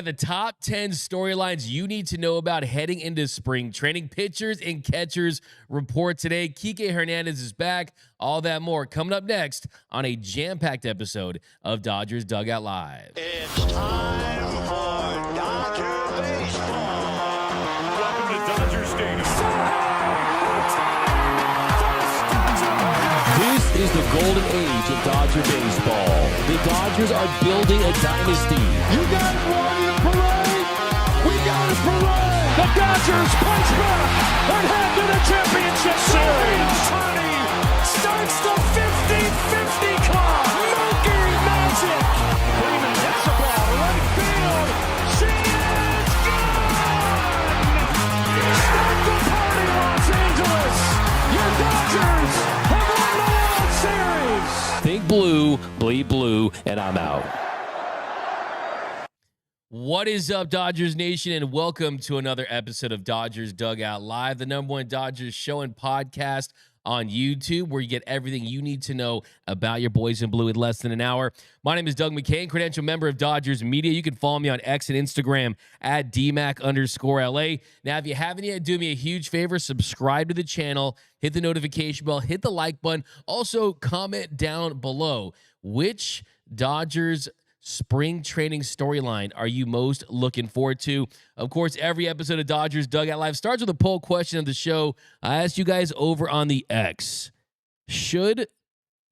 The top 10 storylines you need to know about heading into spring training. Pitchers and catchers report today. Kiké Hernández is back. All that more coming up next on a jam-packed episode of Dodgers Dugout Live. It's time for Dodger baseball. Welcome to Dodger Stadium. This is the golden age of Dodger baseball. The Dodgers are building a dynasty. You got it, Warrior Parade. We got it, Parade. The Dodgers punch back and head to the championship series. Ohtani starts the 50-50 clock. Mookie magic. Freeman hits the ball to right field. She is gone. Start the party, Los Angeles. Your Dodgers have won the World Series. Think blue, bleed blue, and I'm out. What is up, Dodgers Nation, and welcome to another episode of Dodgers Dugout Live, the #1 Dodgers show and podcast on YouTube, where you get everything you need to know about your boys in blue in less than an hour. My name is Doug McKain, credential member of Dodgers Media. You can follow me on X and Instagram at DMAC_LA. Now, if you haven't yet, do me a huge favor, subscribe to the channel, hit the notification bell, hit the like button. Also, comment down below which Dodgers spring training storyline are you most looking forward to. Of course, every episode of Dodgers Dugout Live starts with a poll question of the show. I asked you guys over on the X, should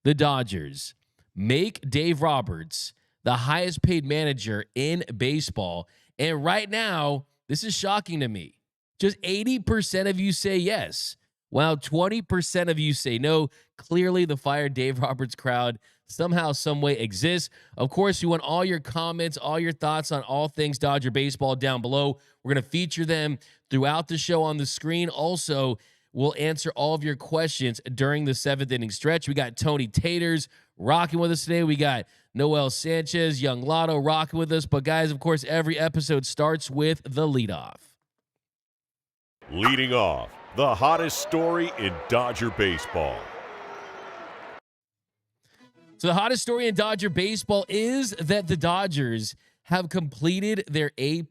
the Dodgers make Dave Roberts the highest paid manager in baseball? And right now, this is shocking to me. Just 80% of you say yes, while 20% of you say no. Clearly, the Fire Dave Roberts crowd somehow, some way exists. Of course, we want all your comments, all your thoughts on all things Dodger baseball down below. We're going to feature them throughout the show on the screen. Also, we'll answer all of your questions during the 7th inning stretch. We got Tony Taters rocking with us today. We got Noel Sanchez, Young Lotto rocking with us. But guys, of course, every episode starts with the leadoff. Leading off, the hottest story in Dodger baseball. So the hottest story in Dodger baseball is that the Dodgers have completed their A+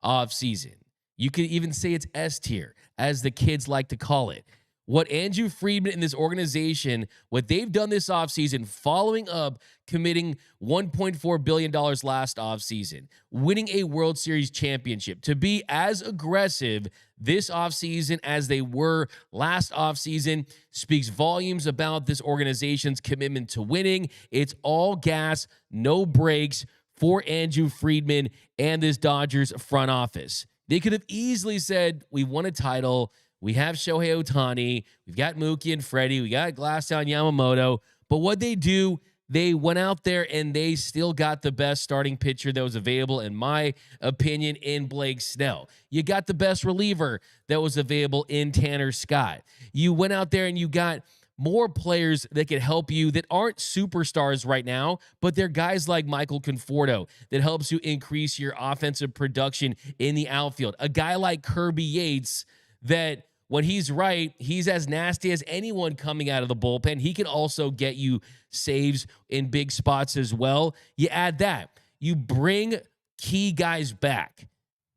offseason. You could even say it's S tier, as the kids like to call it. What Andrew Friedman and this organization, what they've done this offseason, following up committing $1.4 billion last offseason, winning a World Series championship, to be as aggressive this offseason as they were last offseason, speaks volumes about this organization's commitment to winning. It's all gas, no brakes for Andrew Friedman and this Dodgers front office. They could have easily said, we won a title, we have Shohei Ohtani, we've got Mookie and Freddie, we got Glassdown Yamamoto. But what they do, they went out there and they still got the best starting pitcher that was available, in my opinion, in Blake Snell. You got the best reliever that was available in Tanner Scott. You went out there and you got more players that could help you that aren't superstars right now, but they're guys like Michael Conforto that helps you increase your offensive production in the outfield. A guy like Kirby Yates that, when he's right, he's as nasty as anyone coming out of the bullpen. He can also get you saves in big spots as well. You add that. You bring key guys back.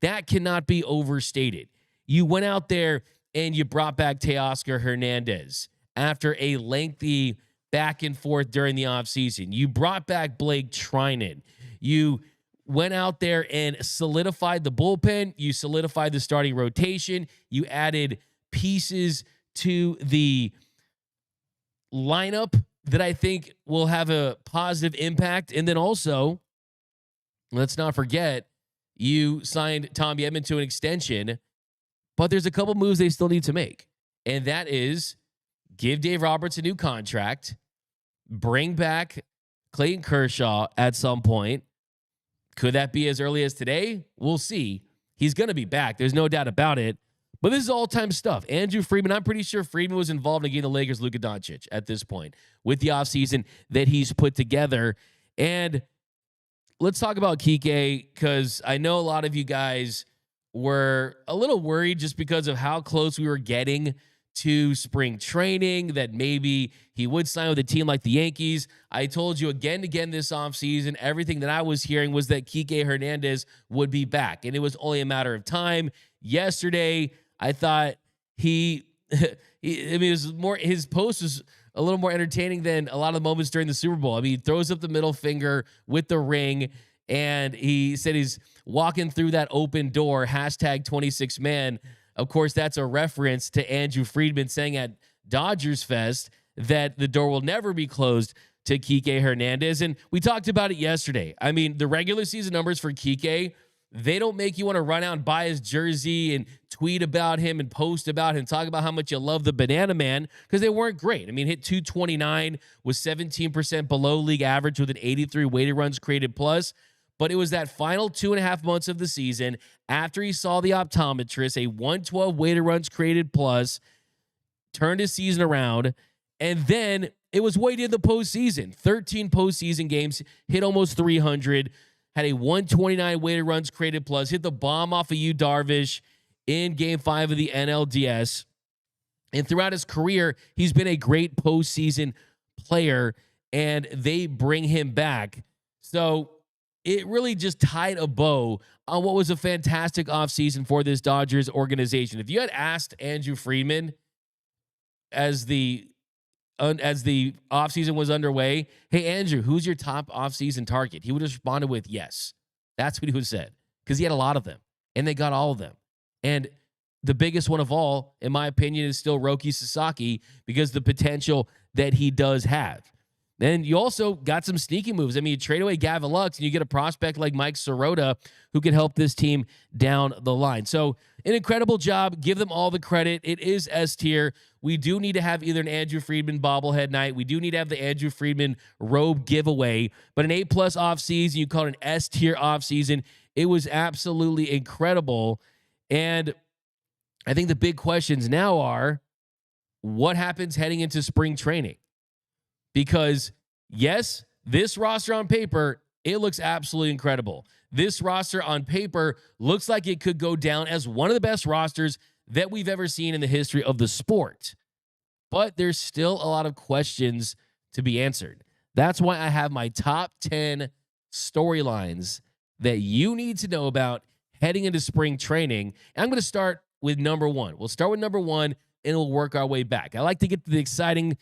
That cannot be overstated. You went out there and you brought back Teoscar Hernandez after a lengthy back and forth during the offseason. You brought back Blake Trinan. You went out there and solidified the bullpen. You solidified the starting rotation. You added pieces to the lineup that I think will have a positive impact. And then also, let's not forget, you signed Tommy Edman to an extension, but there's a couple moves they still need to make. And that is give Dave Roberts a new contract, bring back Clayton Kershaw at some point. Could that be as early as today? We'll see. He's going to be back. There's no doubt about it. But this is all-time stuff. Andrew Friedman, I'm pretty sure Friedman was involved in getting the Lakers Luka Doncic at this point with the offseason that he's put together. And let's talk about Kiké, because I know a lot of you guys were a little worried just because of how close we were getting to spring training, that maybe he would sign with a team like the Yankees. I told you again and again this offseason, everything that I was hearing was that Kiké Hernández would be back, and it was only a matter of time. Yesterday, I thought I mean, it was more, his post was a little more entertaining than a lot of the moments during the Super Bowl. I mean, he throws up the middle finger with the ring, and he said he's walking through that open door, #26man. Of course, that's a reference to Andrew Friedman saying at Dodgers Fest that the door will never be closed to Kiké Hernández. And we talked about it yesterday. I mean, the regular season numbers for Kiké, they don't make you want to run out and buy his jersey and tweet about him and post about him, talk about how much you love the Banana Man, because they weren't great. I mean, hit .229, was 17% below league average with an 83 weighted runs created plus. But it was that final 2.5 months of the season after he saw the optometrist, a 112 weighted runs created plus, turned his season around. And then it was what he did in the postseason. 13 postseason games, hit almost 300, had a 129 weighted runs created plus, hit the bomb off of Yu Darvish in Game 5 of the NLDS. And throughout his career, he's been a great postseason player, and they bring him back. So it really just tied a bow on what was a fantastic offseason for this Dodgers organization. If you had asked Andrew Friedman as the offseason was underway, hey, Andrew, who's your top offseason target? He would have responded with yes. That's what he would have said, because he had a lot of them, and they got all of them. And the biggest one of all, in my opinion, is still Roki Sasaki, because the potential that he does have. Then you also got some sneaky moves. I mean, you trade away Gavin Lux, and you get a prospect like Mike Sirota who can help this team down the line. So an incredible job. Give them all the credit. It is S tier. We do need to have either an Andrew Friedman bobblehead night. We do need to have the Andrew Friedman robe giveaway. But an A+ offseason, you call it an S tier offseason. It was absolutely incredible. And I think the big questions now are, what happens heading into spring training? Because, yes, this roster on paper, it looks absolutely incredible. This roster on paper looks like it could go down as one of the best rosters that we've ever seen in the history of the sport. But there's still a lot of questions to be answered. That's why I have my top 10 storylines that you need to know about heading into spring training. And I'm going to start with number one. We'll start with number one, and we'll work our way back. I like to get to the exciting,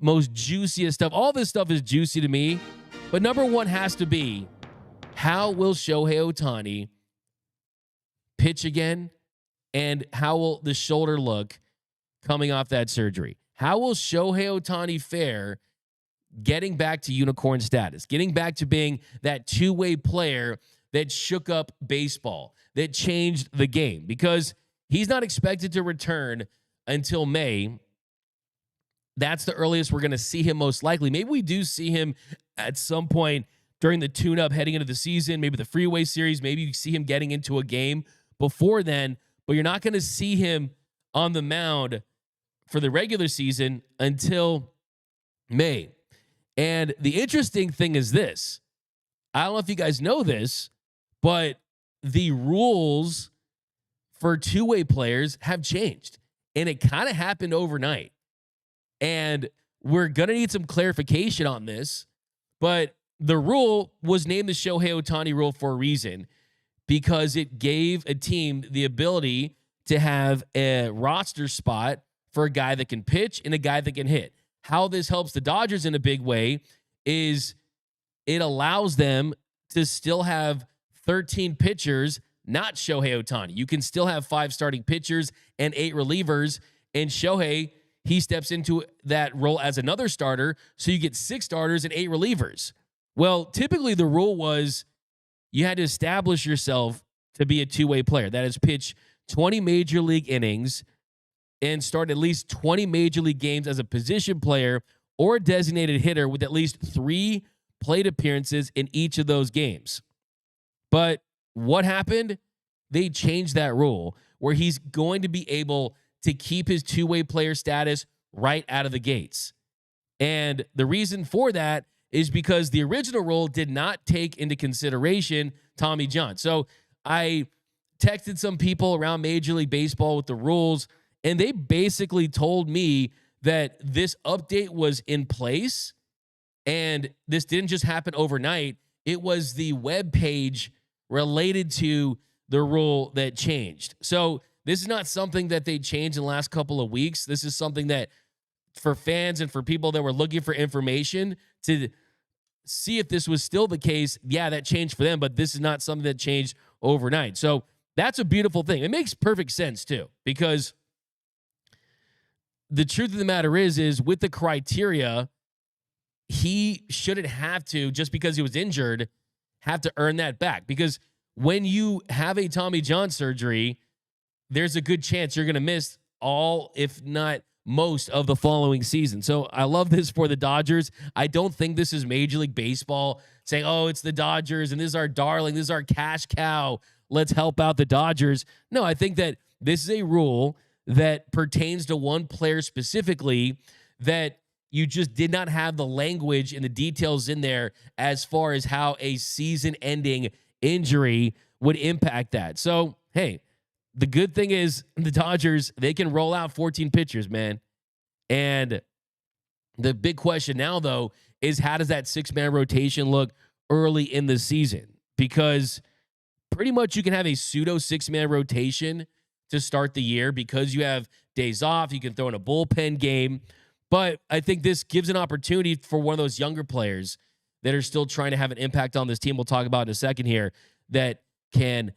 most juiciest stuff. All this stuff is juicy to me, but number one has to be, how will Shohei Ohtani pitch again, and how will the shoulder look coming off that surgery? How will Shohei Ohtani fare getting back to unicorn status, getting back to being that two-way player that shook up baseball, that changed the game? Because he's not expected to return until May. That's the earliest we're going to see him most likely. Maybe we do see him at some point during the tune-up heading into the season, maybe the Freeway Series. Maybe you see him getting into a game before then, but you're not going to see him on the mound for the regular season until May. And the interesting thing is this. I don't know if you guys know this, but the rules for two-way players have changed. And it kind of happened overnight. And we're going to need some clarification on this. But the rule was named the Shohei Ohtani rule for a reason, because it gave a team the ability to have a roster spot for a guy that can pitch and a guy that can hit. How this helps the Dodgers in a big way is it allows them to still have 13 pitchers, not Shohei Ohtani. You can still have 5 starting pitchers and 8 relievers. And Shohei, he steps into that role as another starter, so you get 6 starters and 8 relievers. Well, typically the rule was you had to establish yourself to be a two-way player. That is, pitch 20 major league innings and start at least 20 major league games as a position player or a designated hitter with at least 3 plate appearances in each of those games. But what happened? They changed that rule where he's going to be able to keep his two-way player status right out of the gates. And the reason for that is because the original rule did not take into consideration Tommy John. So I texted some people around Major League Baseball with the rules, And they basically told me that this update was in place and this didn't just happen overnight. It was the web page related to the rule that changed. So this is not something that they changed in the last couple of weeks. This is something that for fans and for people that were looking for information to see if this was still the case, yeah, that changed for them, but this is not something that changed overnight. So that's a beautiful thing. It makes perfect sense too, because the truth of the matter is with the criteria, he shouldn't have to, just because he was injured, have to earn that back. Because when you have a Tommy John surgery, there's a good chance you're going to miss all, if not most, of the following season. So I love this for the Dodgers. I don't think this is Major League Baseball saying, oh, it's the Dodgers and this is our darling, this is our cash cow, let's help out the Dodgers. No, I think that this is a rule that pertains to one player specifically, that you just did not have the language and the details in there as far as how a season-ending injury would impact that. So, hey, the good thing is the Dodgers, they can roll out 14 pitchers, man. And the big question now, though, is how does that six-man rotation look early in the season? Because pretty much you can have a pseudo six-man rotation to start the year because you have days off. You can throw in a bullpen game. But I think this gives an opportunity for one of those younger players that are still trying to have an impact on this team, we'll talk about in a second here, that can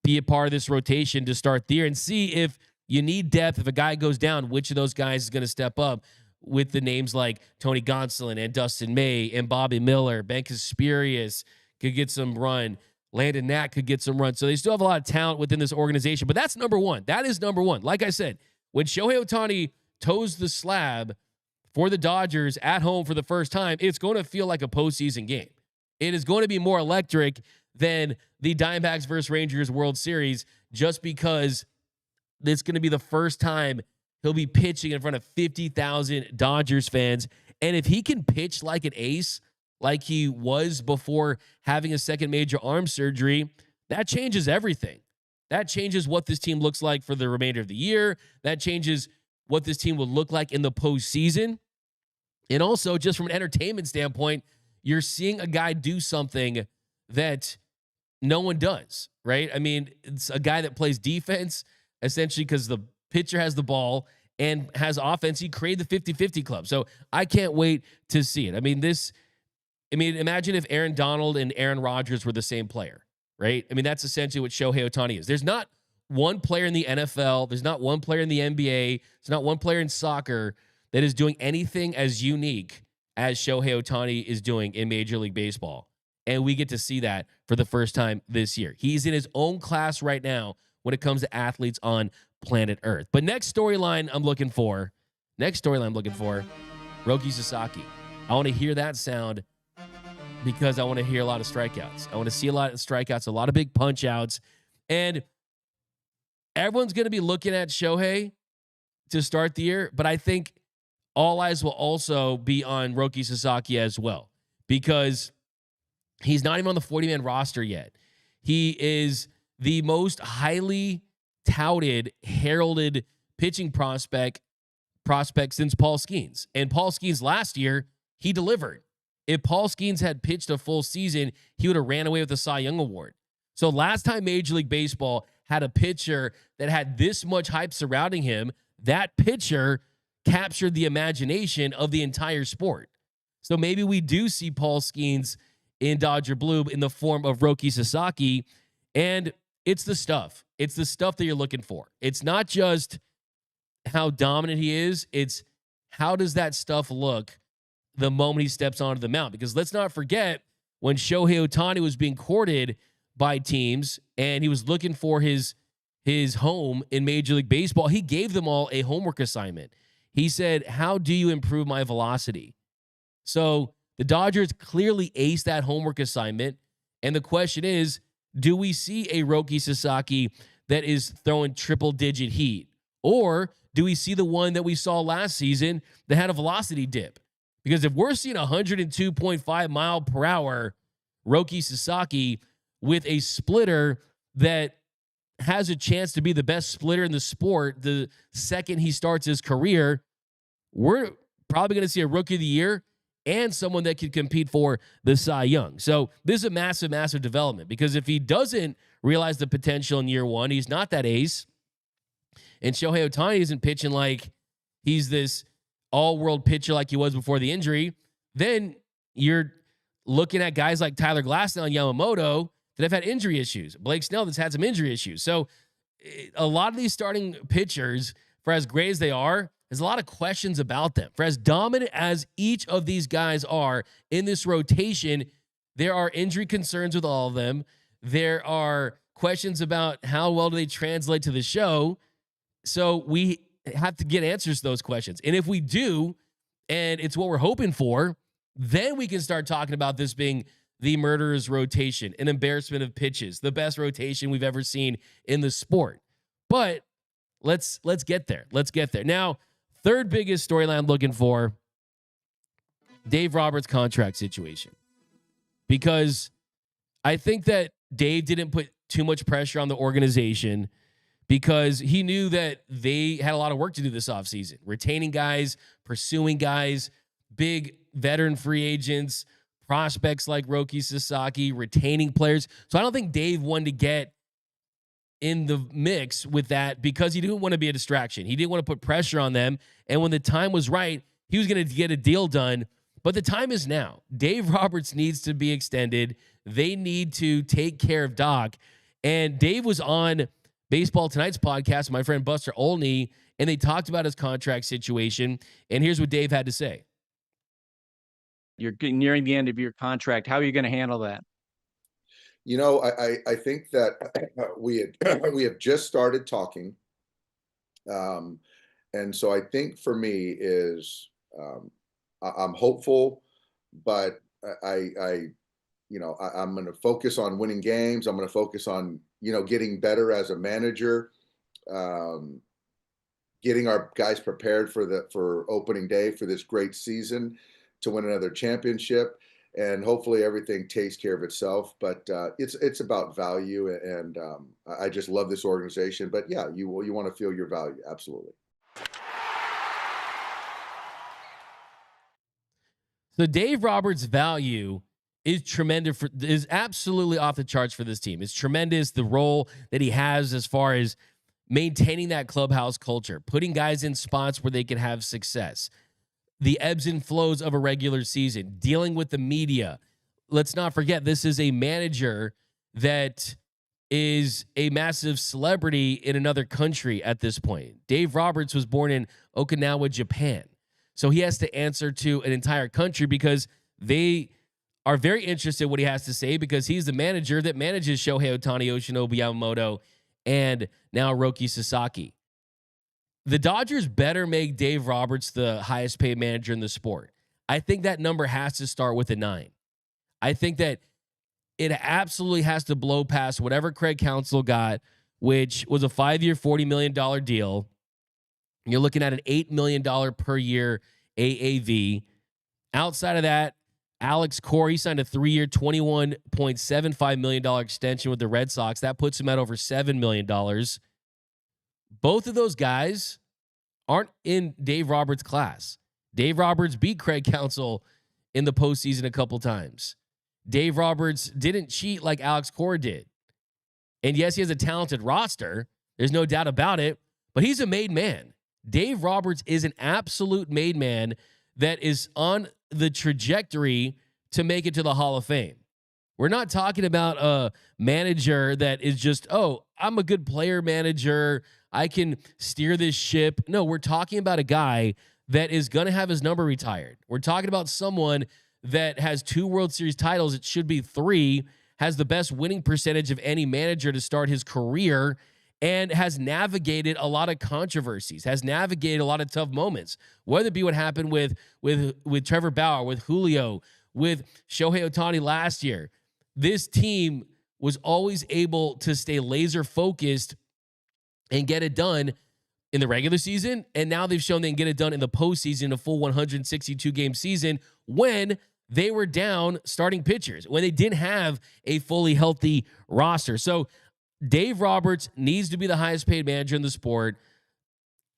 be a part of this rotation to start the year and see if you need depth. If a guy goes down, which of those guys is going to step up with the names like Tony Gonsolin and Dustin May and Bobby Miller. Ben Casperius could get some run. Landon Knack could get some run. So they still have a lot of talent within this organization. But that's number one. That is number one. Like I said, when Shohei Ohtani toes the slab for the Dodgers at home for the first time, it's going to feel like a postseason game. It is going to be more electric than the Diamondbacks versus Rangers World Series, just because it's going to be the first time he'll be pitching in front of 50,000 Dodgers fans. And if he can pitch like an ace, like he was before having a second major arm surgery, that changes everything. That changes what this team looks like for the remainder of the year. That changes what this team will look like in the postseason. And also, just from an entertainment standpoint, you're seeing a guy do something that no one does, right? I mean, it's a guy that plays defense, essentially, because the pitcher has the ball and has offense. He created the 50-50 club. So I can't wait to see it. I mean, imagine if Aaron Donald and Aaron Rodgers were the same player, right? I mean, that's essentially what Shohei Ohtani is. There's not one player in the NFL. There's not one player in the NBA. There's not one player in soccer that is doing anything as unique as Shohei Ohtani is doing in Major League Baseball. And we get to see that for the first time this year. He's in his own class right now when it comes to athletes on planet Earth. But next storyline I'm looking for, Roki Sasaki. I want to hear that sound because I want to hear a lot of strikeouts. I want to see a lot of strikeouts, a lot of big punch outs. And everyone's going to be looking at Shohei to start the year, but I think all eyes will also be on Roki Sasaki as well, because he's not even on the 40-man roster yet. He is the most highly touted, heralded pitching prospect since Paul Skeens. And Paul Skeens last year, he delivered. If Paul Skeens had pitched a full season, he would have ran away with the Cy Young Award. So last time Major League Baseball had a pitcher that had this much hype surrounding him, that pitcher captured the imagination of the entire sport. So maybe we do see Paul Skeens in Dodger blue in the form of Roki Sasaki. And it's the stuff. It's the stuff that you're looking for. It's not just how dominant he is. It's how does that stuff look the moment he steps onto the mound? Because let's not forget, when Shohei Ohtani was being courted by teams and he was looking for his home in Major League Baseball, he gave them all a homework assignment. He said, how do you improve my velocity? So the Dodgers clearly aced that homework assignment. And the question is, do we see a Roki Sasaki that is throwing triple-digit heat? Or do we see the one that we saw last season that had a velocity dip? Because if we're seeing 102.5 mile per hour Roki Sasaki with a splitter that has a chance to be the best splitter in the sport the second he starts his career, we're probably going to see a Rookie of the Year and someone that can compete for the Cy Young. So this is a massive, massive development, because if he doesn't realize the potential in year one, he's not that ace, and Shohei Ohtani isn't pitching like he's this all-world pitcher like he was before the injury, then you're looking at guys like Tyler Glasnow and Yamamoto that have had injury issues. Blake Snell that's had some injury issues. So a lot of these starting pitchers, for as great as they are, there's a lot of questions about them. For as dominant as each of these guys are in this rotation, there are injury concerns with all of them. There are questions about how well do they translate to the show. So we have to get answers to those questions. And if we do, and it's what we're hoping for, then we can start talking about this being the murderer's rotation, an embarrassment of pitches, the best rotation we've ever seen in the sport. But let's get there. Let's get there. Now, third biggest storyline I'm looking for, Dave Roberts' contract situation. Because I think that Dave didn't put too much pressure on the organization, because he knew that they had a lot of work to do this offseason. Retaining guys, pursuing guys, big veteran free agents, prospects like Roki Sasaki, retaining players. So I don't think Dave wanted to get in the mix with that, because he didn't want to be a distraction. He didn't want to put pressure on them. And when the time was right, he was going to get a deal done. But the time is now. Dave Roberts needs to be extended. They need to take care of Doc. And Dave was on Baseball Tonight's podcast with my friend Buster Olney, and they talked about his contract situation. And here's what Dave had to say. You're nearing the end of your contract. How are you going to handle that? You know, I think that we have just started talking, and so I think for me is I'm hopeful, but I'm going to focus on winning games. I'm going to focus on getting better as a manager, getting our guys prepared for opening day for this great season to win another championship. And hopefully everything takes care of itself. But it's about value, and I just love this organization. But yeah, you want to feel your value, absolutely. So Dave Roberts' value is tremendous. Is absolutely off the charts for this team. It's tremendous, the role that he has as far as maintaining that clubhouse culture, putting guys in spots where they can have success, the ebbs and flows of a regular season, dealing with the media. Let's not forget, this is a manager that is a massive celebrity in another country at this point. Dave Roberts was born in Okinawa, Japan. So he has to answer to an entire country, because they are very interested in what he has to say, because he's the manager that manages Shohei Ohtani, Yoshinobu Yamamoto, and now Roki Sasaki. The Dodgers better make Dave Roberts the highest paid manager in the sport. I think that number has to start with a 9. I think that it absolutely has to blow past whatever Craig Counsell got, which was a 5-year, $40 million deal. You're looking at an $8 million per year AAV. Outside of that, Alex Corey signed a 3-year, $21.75 million extension with the Red Sox. That puts him at over $7 million. Both of those guys aren't in Dave Roberts' class. Dave Roberts beat Craig Counsell in the postseason a couple times. Dave Roberts didn't cheat like Alex Cora did. And yes, he has a talented roster. There's no doubt about it. But he's a made man. Dave Roberts is an absolute made man that is on the trajectory to make it to the Hall of Fame. We're not talking about a manager that is just, oh, I'm a good player manager, I can steer this ship. No, we're talking about a guy that is going to have his number retired. We're talking about someone that has 2 World Series titles. It should be 3, has the best winning percentage of any manager to start his career, and has navigated a lot of controversies, has navigated a lot of tough moments, whether it be what happened with Trevor Bauer, with Julio, with Shohei Ohtani last year. This team was always able to stay laser focused and get it done in the regular season, and now they've shown they can get it done in the postseason, a full 162-game season, when they were down starting pitchers, when they didn't have a fully healthy roster. So Dave Roberts needs to be the highest paid manager in the sport.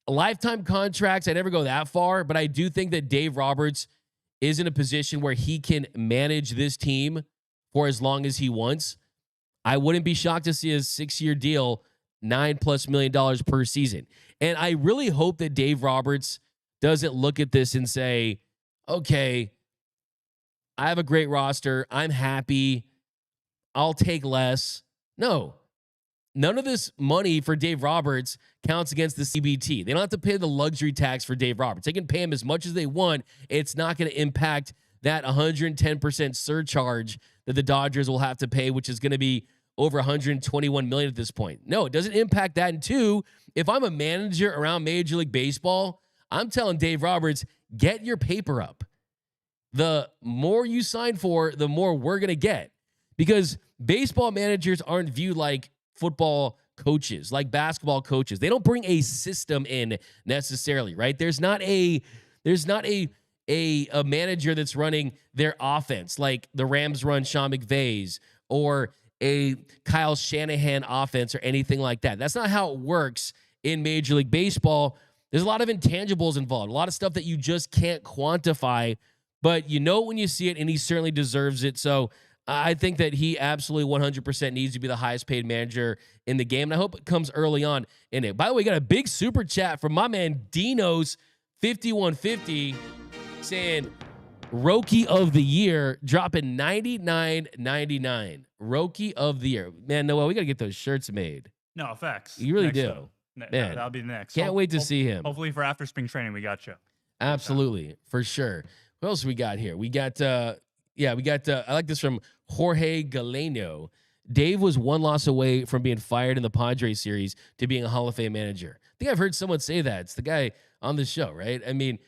Lifetime contracts, I never go that far, but I do think that Dave Roberts is in a position where he can manage this team for as long as he wants. I wouldn't be shocked to see a 6-year deal, $9+ million per season. And I really hope that Dave Roberts doesn't look at this and say, okay, I have a great roster. I'm happy. I'll take less. No. None of this money for Dave Roberts counts against the CBT. They don't have to pay the luxury tax for Dave Roberts. They can pay him as much as they want. It's not going to impact that 110% surcharge that the Dodgers will have to pay, which is going to be over $121 million at this point. No, it doesn't impact that. And two, if I'm a manager around Major League Baseball, I'm telling Dave Roberts, get your paper up. The more you sign for, the more we're going to get. Because baseball managers aren't viewed like football coaches, like basketball coaches. They don't bring a system in necessarily, right? There's not a manager that's running their offense like the Rams run Sean McVay's or a Kyle Shanahan offense or anything like that. That's not how it works in Major League Baseball. There's a lot of intangibles involved, a lot of stuff that you just can't quantify, but you know when you see it, and he certainly deserves it. So I think that he absolutely 100% needs to be the highest paid manager in the game, and I hope it comes early on in it. By the way, we got a big super chat from my man Dino's 5150 saying Roki of the Year, dropping $99.99. Roki of the Year. Man, Noel, we got to get those shirts made. No, facts. You really Next do. up. Man, That'll be the next. Can't wait to see him. Hopefully for after spring training, we got you. Absolutely, for sure. What else we got here? We got, I like this from Jorge Galeno. Dave was one loss away from being fired in the Padres series to being a Hall of Fame manager. I think I've heard someone say that. It's the guy on the show, right? I mean,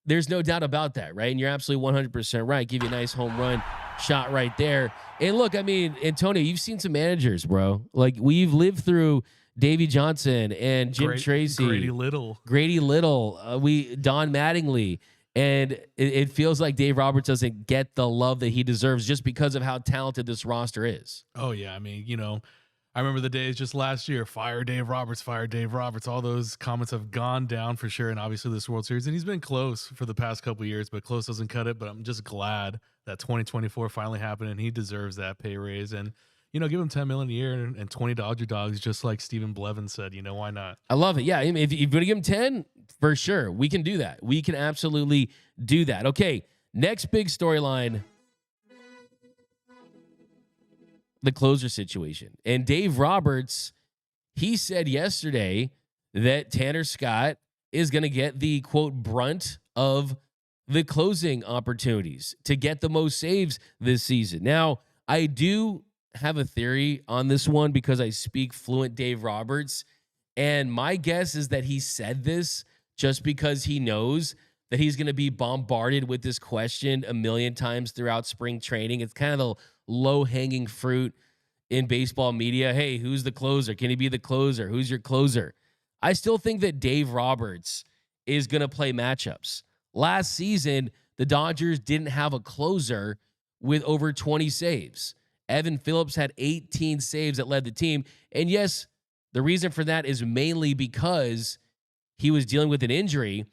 there's no doubt about that, right? And you're absolutely 100% right. Give you a nice home run shot right there. And look, I mean, Antonio, you've seen some managers, bro. Like, we've lived through Davey Johnson and Jim Tracy. Grady Little. Don Mattingly. And it feels like Dave Roberts doesn't get the love that he deserves just because of how talented this roster is. Oh, yeah. I mean, I remember the days just last year, fire Dave Roberts. All those comments have gone down for sure. And obviously this World Series, and he's been close for the past couple of years, but close doesn't cut it. But I'm just glad that 2024 finally happened, and he deserves that pay raise. And, give him $10 million a year and 20 Dodger dogs, just like Stephen Blevin said. Why not? I love it. Yeah, I mean, if you're going to give him 10, for sure, we can do that. We can absolutely do that. Okay, next big storyline, the closer situation. And Dave Roberts, he said yesterday that Tanner Scott is going to get the, quote, brunt of the closing opportunities to get the most saves this season. Now, I do have a theory on this one because I speak fluent Dave Roberts, and my guess is that he said this just because he knows that he's going to be bombarded with this question a million times throughout spring training. It's kind of the low-hanging fruit in baseball media. Hey, who's the closer? Can he be the closer? Who's your closer? I still think that Dave Roberts is going to play matchups. Last season, the Dodgers didn't have a closer with over 20 saves. Evan Phillips had 18 saves that led the team. And yes, the reason for that is mainly because he was dealing with an injury.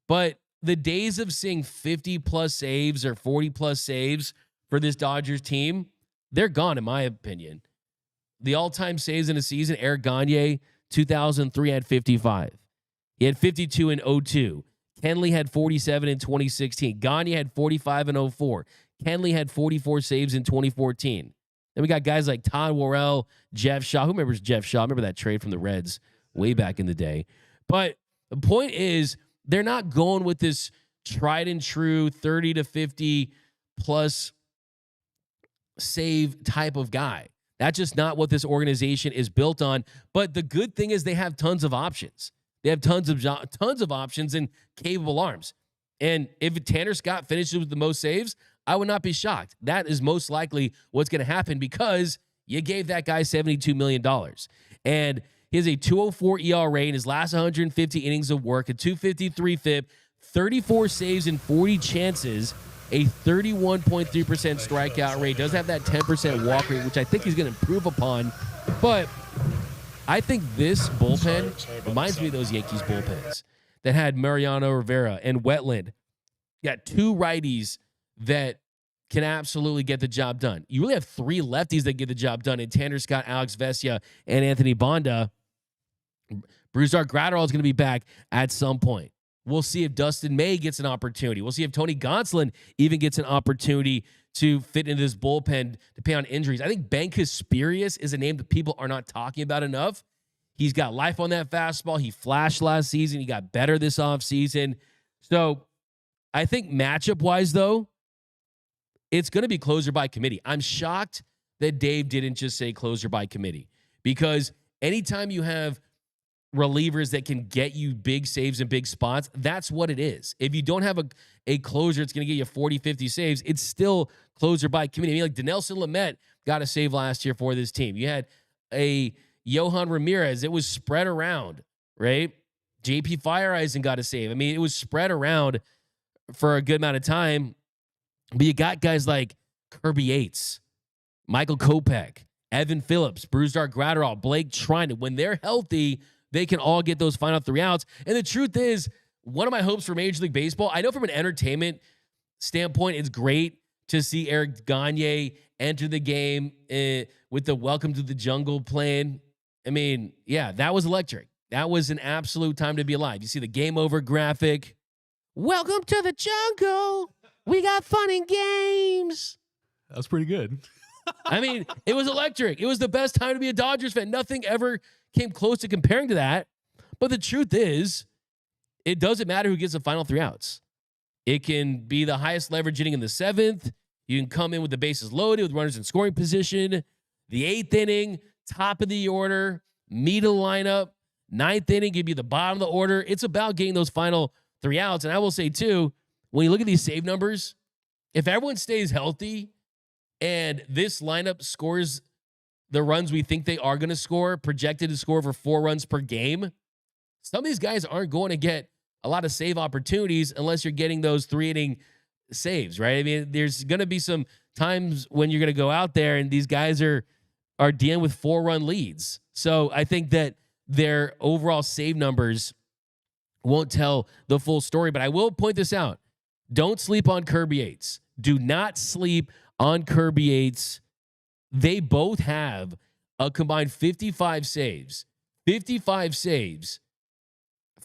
But the days of seeing 50-plus saves or 40-plus saves for this Dodgers team, they're gone, in my opinion. The all-time saves in a season, Eric Gagne, 2003, had 55. He had 52 in 02. Kenley had 47 in 2016. Gagne had 45 in 04. Kenley had 44 saves in 2014. Then we got guys like Todd Worrell, Jeff Shaw. Who remembers Jeff Shaw? I remember that trade from the Reds way back in the day. But the point is, they're not going with this tried and true 30 to 50 plus save type of guy. That's just not what this organization is built on. But the good thing is they have tons of options. They have tons of options and capable arms. And if Tanner Scott finishes with the most saves, I would not be shocked. That is most likely what's going to happen because you gave that guy $72 million. And he has a 2.04 ERA in his last 150 innings of work, a 2.53 FIP, 34 saves and 40 chances, a 31.3% strikeout rate. Does have that 10% walk rate, which I think he's going to improve upon. But I think this bullpen reminds me of those Yankees bullpens that had Mariano Rivera and Wetland. You got two righties that can absolutely get the job done. You really have three lefties that get the job done in Tanner Scott, Alex Vesia, and Anthony Banda. Brusdar Graterol is going to be back at some point. We'll see if Dustin May gets an opportunity. We'll see if Tony Gonsolin even gets an opportunity to fit into this bullpen to pay on injuries. I think Ben Casperius is a name that people are not talking about enough. He's got life on that fastball. He flashed last season. He got better this offseason. So I think matchup-wise, though, it's going to be closer by committee. I'm shocked that Dave didn't just say closer by committee, because anytime you have relievers that can get you big saves and big spots, that's what it is. If you don't have a closer, it's going to get you 40, 50 saves. It's still closer by committee. I mean, like Dinelson Lamet got a save last year for this team. You had a Johan Ramirez. It was spread around, right? JP Fireeisen got a save. I mean, it was spread around for a good amount of time. But you got guys like Kirby Yates, Michael Kopech, Evan Phillips, Brusdar Graterol, Blake Trinan. When they're healthy, they can all get those final three outs. And the truth is, one of my hopes for Major League Baseball, I know from an entertainment standpoint, it's great to see Eric Gagne enter the game with the Welcome to the Jungle playing. I mean, yeah, that was electric. That was an absolute time to be alive. You see the game over graphic. Welcome to the jungle. We got fun and games. That was pretty good. I mean, it was electric. It was the best time to be a Dodgers fan. Nothing ever came close to comparing to that. But the truth is, it doesn't matter who gets the final three outs. It can be the highest leverage inning in the seventh. You can come in with the bases loaded with runners in scoring position. The eighth inning, top of the order, meat of the lineup. Ninth inning, give you the bottom of the order. It's about getting those final three outs. And I will say, too, when you look at these save numbers, if everyone stays healthy and this lineup scores the runs we think they are going to score, projected to score for 4 runs per game, some of these guys aren't going to get a lot of save opportunities unless you're getting those 3-inning saves, right? I mean, there's going to be some times when you're going to go out there and these guys are dealing with 4-run leads. So I think that their overall save numbers won't tell the full story, but I will point this out. Don't sleep on Kirby Yates. Do not sleep on Kirby Yates. They both have a combined 55 saves. 55 saves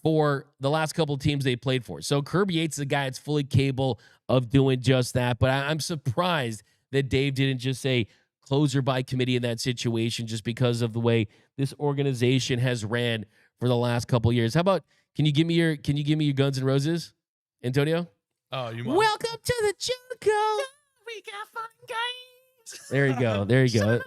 for the last couple of teams they played for. So Kirby Yates is a guy that's fully capable of doing just that. But I'm surprised that Dave didn't just say closer by committee in that situation, just because of the way this organization has ran for the last couple of years. How about, can you give me your Guns N' Roses, Antonio? Oh, you Welcome to the jungle. We got fun games. There you go. There you go.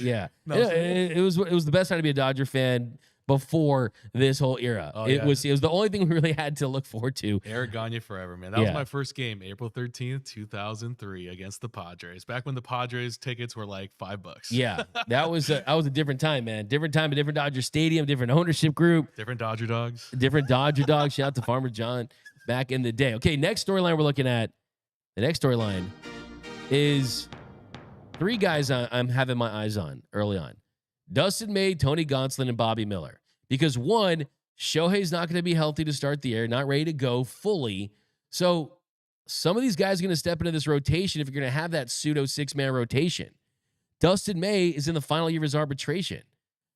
Yeah. No, it was the best time to be a Dodger fan before this whole era. Oh, it yeah. was the only thing we really had to look forward to. Eric Gagne forever, man. That was my first game, April 13th, 2003, against the Padres. Back when the Padres tickets were like $5. Yeah, that was a different time, man. Different time, a different Dodger stadium, different ownership group, different Dodger dogs. Different Dodger dogs. Shout out to Farmer John back in the day. Okay, next storyline we're looking at. The next storyline is 3 guys I'm having my eyes on early on. Dustin May, Tony Gonsolin, and Bobby Miller. Because one, Shohei's not going to be healthy to start the year, not ready to go fully. So some of these guys are going to step into this rotation if you're going to have that pseudo 6-man rotation. Dustin May is in the final year of his arbitration,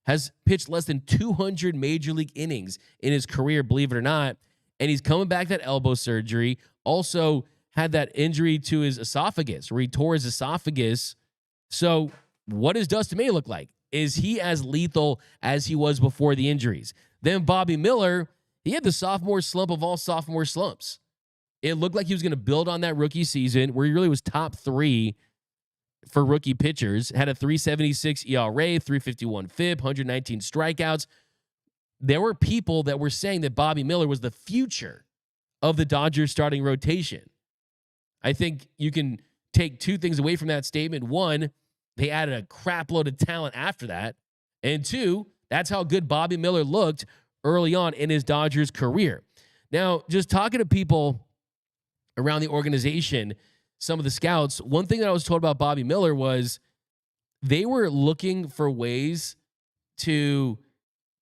has pitched less than 200 major league innings in his career, believe it or not. And he's coming back that elbow surgery. Also had that injury to his esophagus where he tore his esophagus. So what does Dustin May look like? Is he as lethal as he was before the injuries? Then Bobby Miller, he had the sophomore slump of all sophomore slumps. It looked like he was going to build on that rookie season where he really was top 3 for rookie pitchers, had a 3.76 ERA, 3.51 FIP, 119 strikeouts. There were people that were saying that Bobby Miller was the future of the Dodgers starting rotation. I think you can take 2 things away from that statement. One, they added a crap load of talent after that. And 2, that's how good Bobby Miller looked early on in his Dodgers career. Now, just talking to people around the organization, some of the scouts, one thing that I was told about Bobby Miller was they were looking for ways to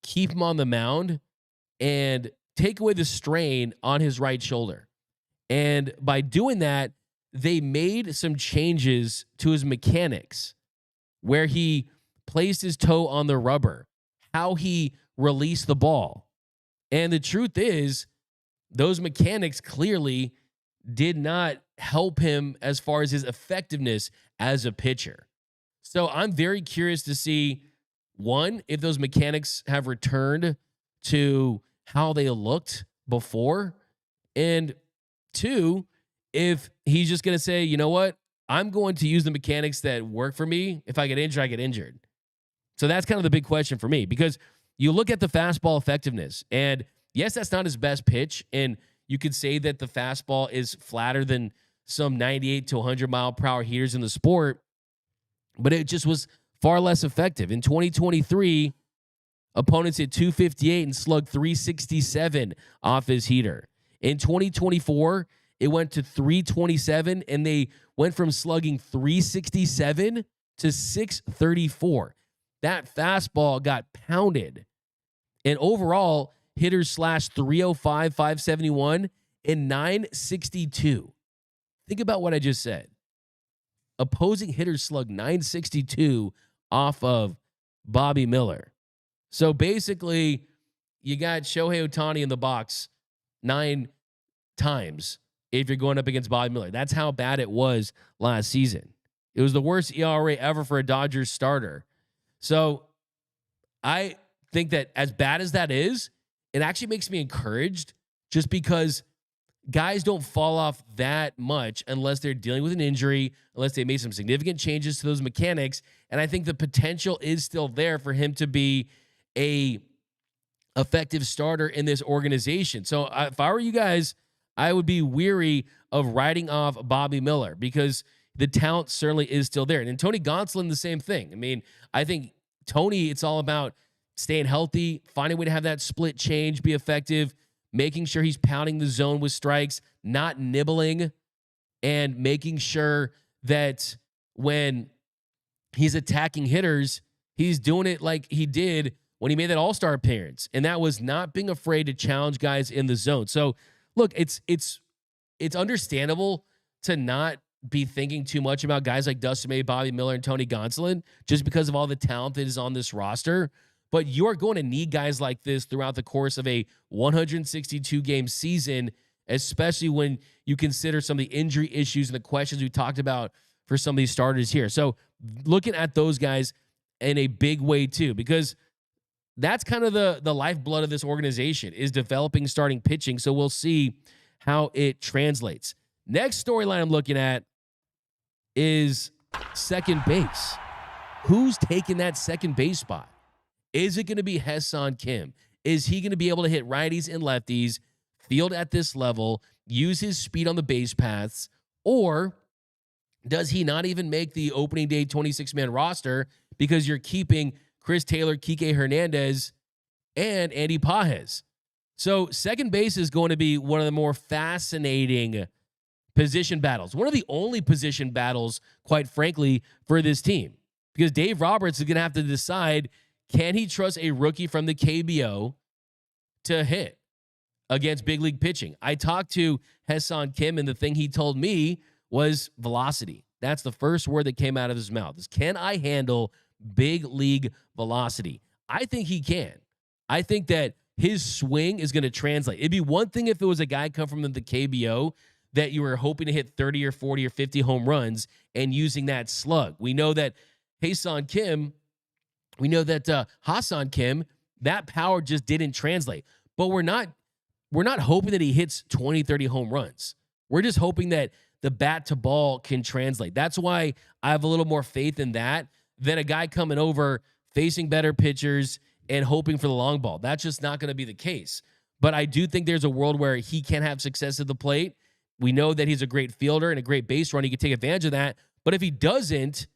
keep him on the mound and take away the strain on his right shoulder. And by doing that, they made some changes to his mechanics where he placed his toe on the rubber, how he released the ball. And the truth is, those mechanics clearly did not help him as far as his effectiveness as a pitcher. So I'm very curious to see, one, if those mechanics have returned to how they looked before, and two, if he's just going to say, you know what, I'm going to use the mechanics that work for me. If I get injured, I get injured. So that's kind of the big question for me, because you look at the fastball effectiveness, and yes, that's not his best pitch, and you could say that the fastball is flatter than some 98 to 100 mile per hour heaters in the sport, but it just was far less effective. In 2023, opponents hit 258 and slugged 367 off his heater. In 2024, it went to 327, and they went from slugging 367 to 634. That fastball got pounded. And overall, hitters slashed 305, 571, and 962. Think about what I just said. Opposing hitters slugged 962 off of Bobby Miller. So basically, you got Shohei Ohtani in the box 9 times if you're going up against Bobby Miller. That's how bad it was last season. It was the worst ERA ever for a Dodgers starter. So I think that as bad as that is, it actually makes me encouraged, just because guys don't fall off that much unless they're dealing with an injury, unless they made some significant changes to those mechanics. And I think the potential is still there for him to be a effective starter in this organization. So if I were you guys, I would be weary of writing off Bobby Miller, because the talent certainly is still there. And Tony Gonsolin, the same thing. I mean, I think Tony, it's all about staying healthy, finding a way to have that split change be effective, making sure he's pounding the zone with strikes, not nibbling, and making sure that when he's attacking hitters, he's doing it like he did when he made that All-Star appearance. And that was not being afraid to challenge guys in the zone. So look, it's understandable to not be thinking too much about guys like Dustin May, Bobby Miller, and Tony Gonsolin, just because of all the talent that is on this roster. But you're going to need guys like this throughout the course of a 162-game season, especially when you consider some of the injury issues and the questions we talked about for some of these starters here. So looking at those guys in a big way too, because that's kind of the lifeblood of this organization, is developing starting pitching. So we'll see how it translates. Next storyline I'm looking at is second base. Who's taking that second base spot? Is it going to be Ha-Seong Kim? Is he going to be able to hit righties and lefties, field at this level, use his speed on the base paths, or does he not even make the opening day 26-man roster because you're keeping Chris Taylor, Kiké Hernández, and Andy Pages? So second base is going to be one of the more fascinating position battles. One of the only position battles, quite frankly, for this team. Because Dave Roberts is going to have to decide, can he trust a rookie from the KBO to hit against big league pitching? I talked to Ha-Seong Kim, and the thing he told me was velocity. That's the first word that came out of his mouth, is, can I handle big league velocity? I think he can. I think that his swing is going to translate. It'd be one thing if it was a guy come from the KBO that you were hoping to hit 30 or 40 or 50 home runs and using that slug. We know that Ha-Seong Kim, that power just didn't translate. But we're not hoping that he hits 20, 30 home runs. We're just hoping that the bat to ball can translate. That's why I have a little more faith in that than a guy coming over, facing better pitchers and hoping for the long ball. That's just not going to be the case. But I do think there's a world where he can have success at the plate. We know that he's a great fielder and a great base runner. He can take advantage of that. But if he doesn't,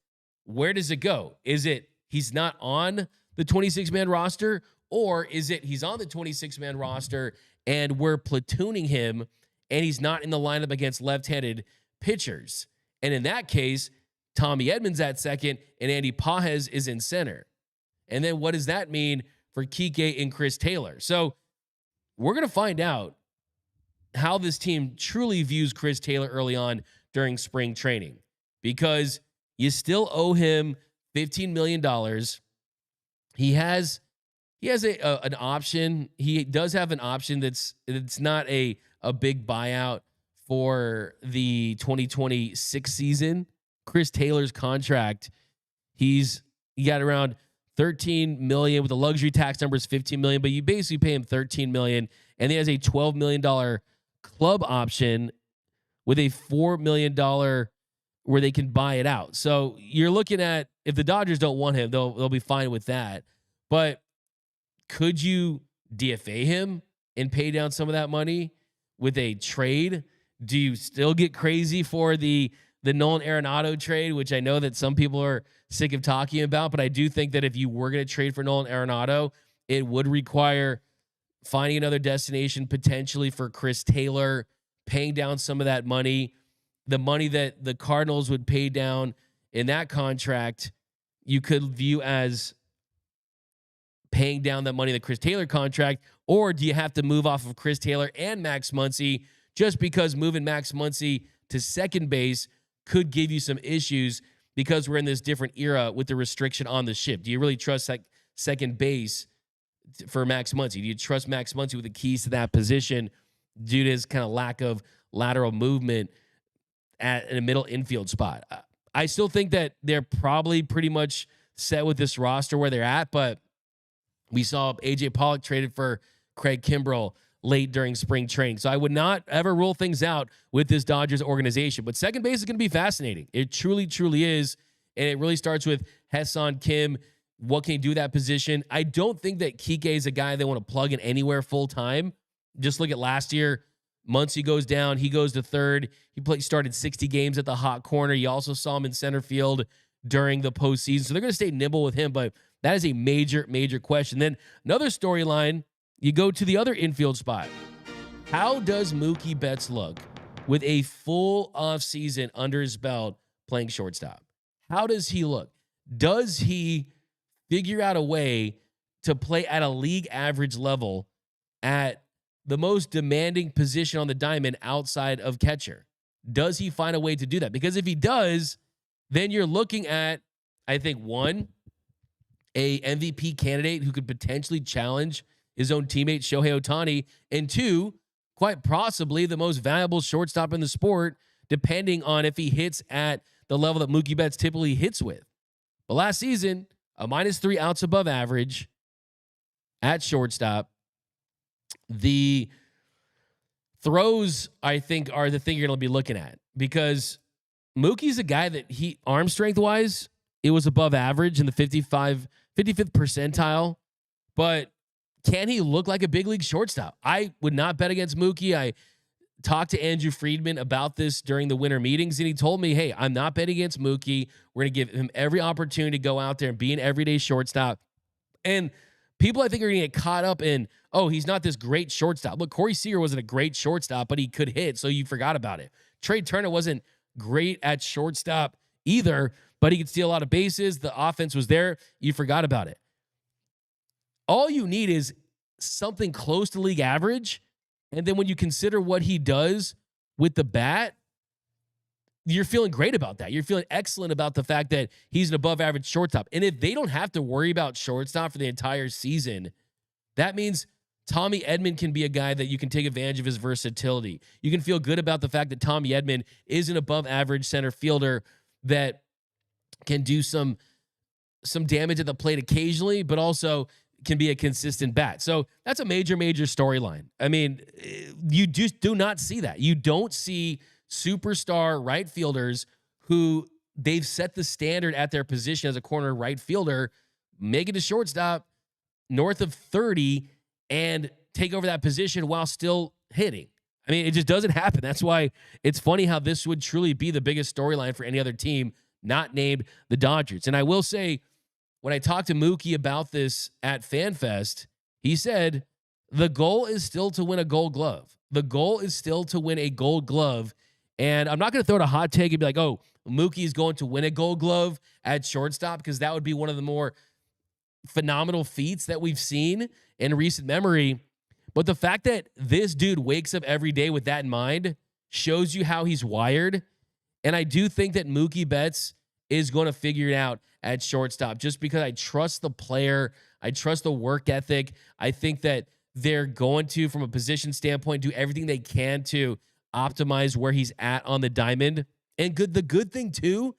where does it go? Is it he's not on the 26-man roster, or is it he's on the 26-man roster and we're platooning him and he's not in the lineup against left-handed pitchers? And in that case, Tommy Edmonds at second, and Andy Pages is in center. And then what does that mean for Kiké and Chris Taylor? So we're going to find out how this team truly views Chris Taylor early on during spring training, because you still owe him $15 million. He has an option. He does have an option that's not a big buyout for the 2026 season. Chris Taylor's contract, he got around $13 million with the luxury tax number is $15 million, but you basically pay him $13 million, and he has a $12 million club option with a $4 million where they can buy it out. So you're looking at, if the Dodgers don't want him, they'll be fine with that. But could you DFA him and pay down some of that money with a trade? Do you still get crazy for the Nolan Arenado trade, which I know that some people are sick of talking about, but I do think that if you were going to trade for Nolan Arenado, it would require finding another destination potentially for Chris Taylor, paying down some of that money. The money that the Cardinals would pay down in that contract, you could view as paying down that money in the Chris Taylor contract, or do you have to move off of Chris Taylor and Max Muncy just because moving Max Muncy to second base could give you some issues because we're in this different era with the restriction on the ship? Do you really trust second base for Max Muncy? Do you trust Max Muncy with the keys to that position due to his kind of lack of lateral movement in a middle infield spot? I still think that they're probably pretty much set with this roster where they're at, but we saw AJ Pollock traded for Craig Kimbrell late during spring training. So I would not ever rule things out with this Dodgers organization. But second base is going to be fascinating. It truly, truly is. And it really starts with Ha-Seong Kim. What can he do with that position? I don't think that Kiké is a guy they want to plug in anywhere full time. Just look at last year. Muncy goes down. He goes to third. He started 60 games at the hot corner. You also saw him in center field during the postseason. So they're going to stay nimble with him, but that is a major, major question. Then another storyline, you go to the other infield spot. How does Mookie Betts look with a full offseason under his belt playing shortstop? How does he look? Does he figure out a way to play at a league average level at the most demanding position on the diamond outside of catcher? Does he find a way to do that? Because if he does, then you're looking at, I think, one, a MVP candidate who could potentially challenge his own teammate Shohei Ohtani, and two, quite possibly the most valuable shortstop in the sport, depending on if he hits at the level that Mookie Betts typically hits with. But last season, a -3 outs above average at shortstop. The throws, I think, are the thing you're going to be looking at, because Mookie's a guy that arm strength wise, it was above average in the 55th percentile, but can he look like a big league shortstop? I would not bet against Mookie. I talked to Andrew Friedman about this during the winter meetings, and he told me, hey, I'm not betting against Mookie. We're going to give him every opportunity to go out there and be an everyday shortstop. And people, I think, are going to get caught up in, oh, he's not this great shortstop. Look, Corey Seager wasn't a great shortstop, but he could hit, so you forgot about it. Trey Turner wasn't great at shortstop either, but he could steal a lot of bases. The offense was there. You forgot about it. All you need is something close to league average. And then when you consider what he does with the bat, you're feeling great about that. You're feeling excellent about the fact that he's an above average shortstop. And if they don't have to worry about shortstop for the entire season, that means Tommy Edman can be a guy that you can take advantage of his versatility. You can feel good about the fact that Tommy Edman is an above average center fielder that can do some damage at the plate occasionally, but also can be a consistent bat. So that's a major, major storyline. I mean, you just do not see that. You don't see superstar right fielders who they've set the standard at their position as a corner right fielder, make it to shortstop north of 30 and take over that position while still hitting. I mean, it just doesn't happen. That's why it's funny how this would truly be the biggest storyline for any other team not named the Dodgers. And I will say, when I talked to Mookie about this at FanFest, he said the goal is still to win a Gold Glove. The goal is still to win a Gold Glove And I'm not going to throw out a hot take and be like, oh, Mookie is going to win a Gold Glove at shortstop, because that would be one of the more phenomenal feats that we've seen in recent memory. But the fact that this dude wakes up every day with that in mind shows you how he's wired. And I do think that Mookie Betts is going to figure it out at shortstop, just because I trust the player. I trust the work ethic. I think that they're going to, from a position standpoint, do everything they can to optimize where he's at on the diamond. And the good thing too,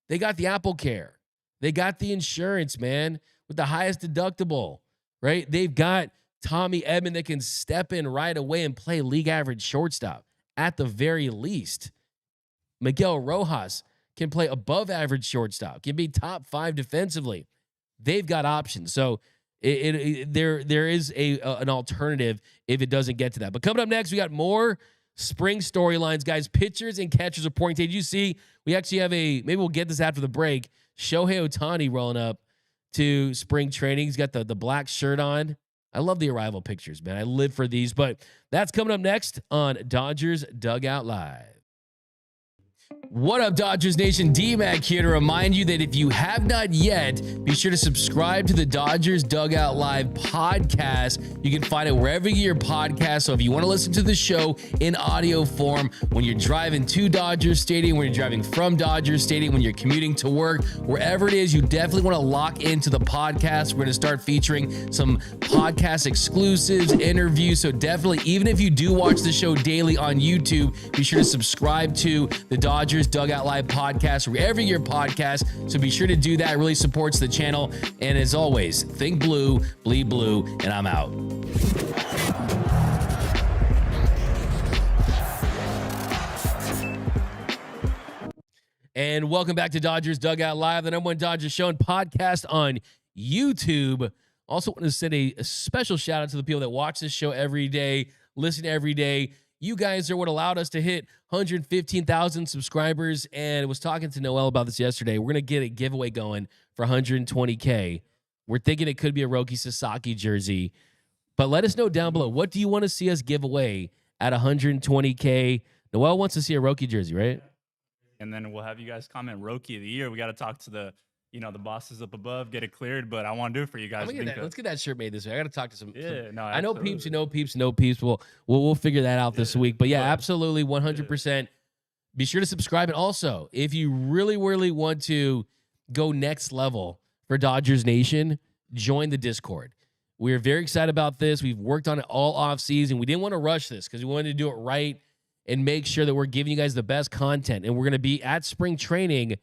they got the Apple Care. They got the insurance, man, with the highest deductible, right? They've got Tommy Edman that can step in right away and play league average shortstop at the very least. Miguel Rojas can play above average shortstop, can be top 5 defensively. They've got options. So there is an alternative if it doesn't get to that. But coming up next, we got more spring storylines, guys. Pitchers and catchers reporting today. Did you see we actually have maybe we'll get this after the break, Shohei Ohtani rolling up to spring training. He's got the black shirt on. I love the arrival pictures, man. I live for these. But that's coming up next on Dodgers Dugout Live. What up, Dodgers Nation? DMAC here to remind you that if you have not yet, be sure to subscribe to the Dodgers Dugout Live podcast. You can find it wherever you get your podcast. So if you want to listen to the show in audio form, when you're driving to Dodger Stadium, when you're driving from Dodger Stadium, when you're commuting to work, wherever it is, you definitely want to lock into the podcast. We're going to start featuring some podcast exclusives, interviews. So definitely, even if you do watch the show daily on YouTube, be sure to subscribe to the Dodgers Dugout Live podcast wherever your podcast. So be sure to do that. It really supports the channel. And as always, think blue, bleed blue, and I'm out. And welcome back to Dodgers Dugout Live, the #1 Dodgers show and podcast on YouTube. Also want to send a special shout out to the people that watch this show every day, listen every day. You guys are what allowed us to hit 115,000 subscribers, and I was talking to Noel about this yesterday. We're going to get a giveaway going for 120K. We're thinking it could be a Roki Sasaki jersey, but let us know down below. What do you want to see us give away at 120K? Noel wants to see a Roki jersey, right? And then we'll have you guys comment Roki of the year. We got to talk to the bosses up above, get it cleared, but I want to do it for you guys. Let's get that shirt made this way. I got to talk to some. I know peeps, know peeps. We'll figure that out this week. But yeah, absolutely, 100%. Be sure to subscribe. And also, if you really, really want to go next level for Dodgers Nation, join the Discord. We're very excited about this. We've worked on it all off season. We didn't want to rush this because we wanted to do it right and make sure that we're giving you guys the best content. And we're going to be at spring training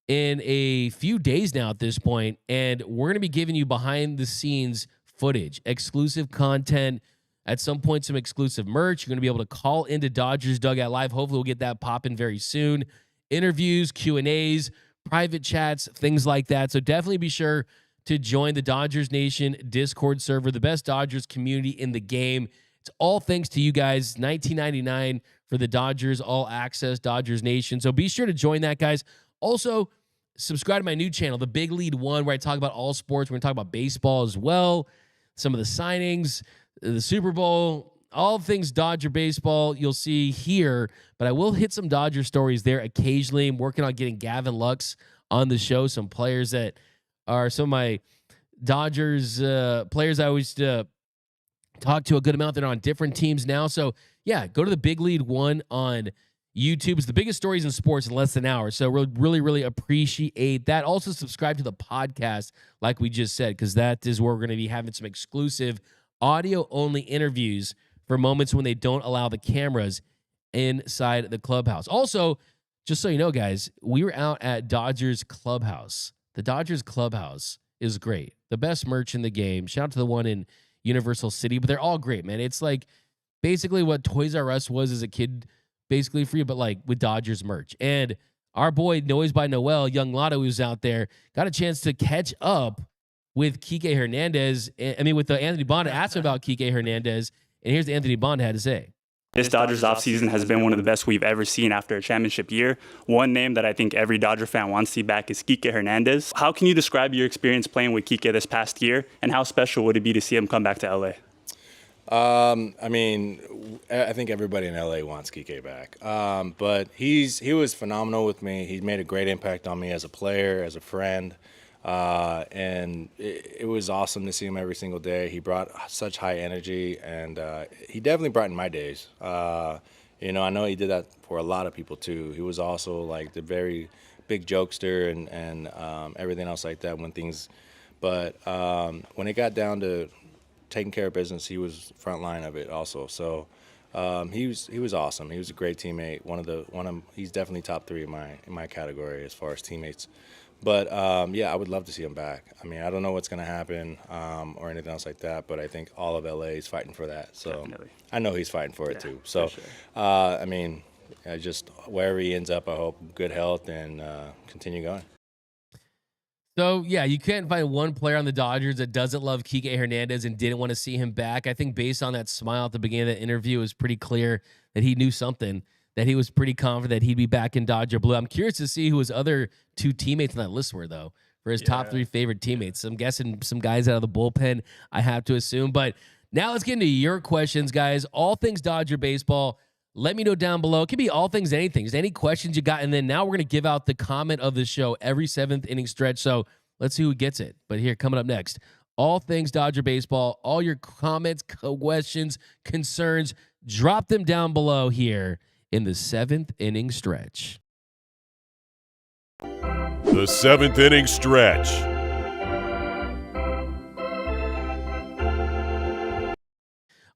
in a few days now at this point, and we're going to be giving you behind-the-scenes footage, exclusive content, at some point some exclusive merch. You're going to be able to call into Dodgers Dugout Live. Hopefully we'll get that popping very soon. Interviews, Q&As, private chats, things like that. So definitely be sure to join the Dodgers Nation Discord server, the best Dodgers community in the game. It's all thanks to you guys, $19.99 for the Dodgers All Access Dodgers Nation. So be sure to join that, guys. Also, subscribe to my new channel, The Big Lead One, where I talk about all sports. We're going to talk about baseball as well, some of the signings, the Super Bowl, all things Dodger baseball you'll see here. But I will hit some Dodger stories there occasionally. I'm working on getting Gavin Lux on the show, some players that are some of my Dodgers players I always talk to a good amount that are on different teams now. So, yeah, go to The Big Lead One on YouTube. Is the biggest stories in sports in less than an hour. So we'll really, really appreciate that. Also, subscribe to the podcast, like we just said, because that is where we're going to be having some exclusive audio-only interviews for moments when they don't allow the cameras inside the clubhouse. Also, just so you know, guys, we were out at Dodgers Clubhouse. The Dodgers Clubhouse is great. The best merch in the game. Shout out to the one in Universal City, but they're all great, man. It's like basically what Toys R Us was as a kid, basically free, but like with Dodgers merch. And our boy Noise by Noel, Young Lotto, who's out there, got a chance to catch up with Kiké Hernández. With Anthony Banda, asked him about Kiké Hernández, and here's what Anthony Banda had to say. This Dodgers offseason has been one of the best we've ever seen after a championship year. One name that I think every Dodger fan wants to see back is Kiké Hernández. How can you describe your experience playing with Kiké this past year, and how special would it be to see him come back to LA? I mean, I think everybody in LA wants Kiké back. But he was phenomenal with me. He made a great impact on me as a player, as a friend. And it was awesome to see him every single day. He brought such high energy, and he definitely brightened my days. You know, I know he did that for a lot of people too. He was also like the very big jokester and everything else like that but when it got down to taking care of business, he was front line of it also. So he was awesome. He was a great teammate. He's definitely top 3 in my category as far as teammates. But yeah, I would love to see him back. I mean, I don't know what's going to happen or anything else like that, but I think all of LA is fighting for that. So definitely. I know he's fighting for it too. So sure. I mean, just wherever he ends up, I hope good health and continue going. So, yeah, you can't find one player on the Dodgers that doesn't love Kiké Hernández and didn't want to see him back. I think based on that smile at the beginning of the interview, it was pretty clear that he knew something, that he was pretty confident that he'd be back in Dodger Blue. I'm curious to see who his other 2 teammates on that list were, though, for his top 3 favorite teammates. I'm guessing some guys out of the bullpen, I have to assume. But now let's get into your questions, guys. All things Dodger baseball. Let me know down below. It could be all things, anything. Is there any questions you got? And then now we're going to give out the comment of the show every 7th inning stretch. So let's see who gets it. But here, coming up next, all things Dodger baseball, all your comments, questions, concerns, drop them down below here in the 7th inning stretch. The 7th inning stretch.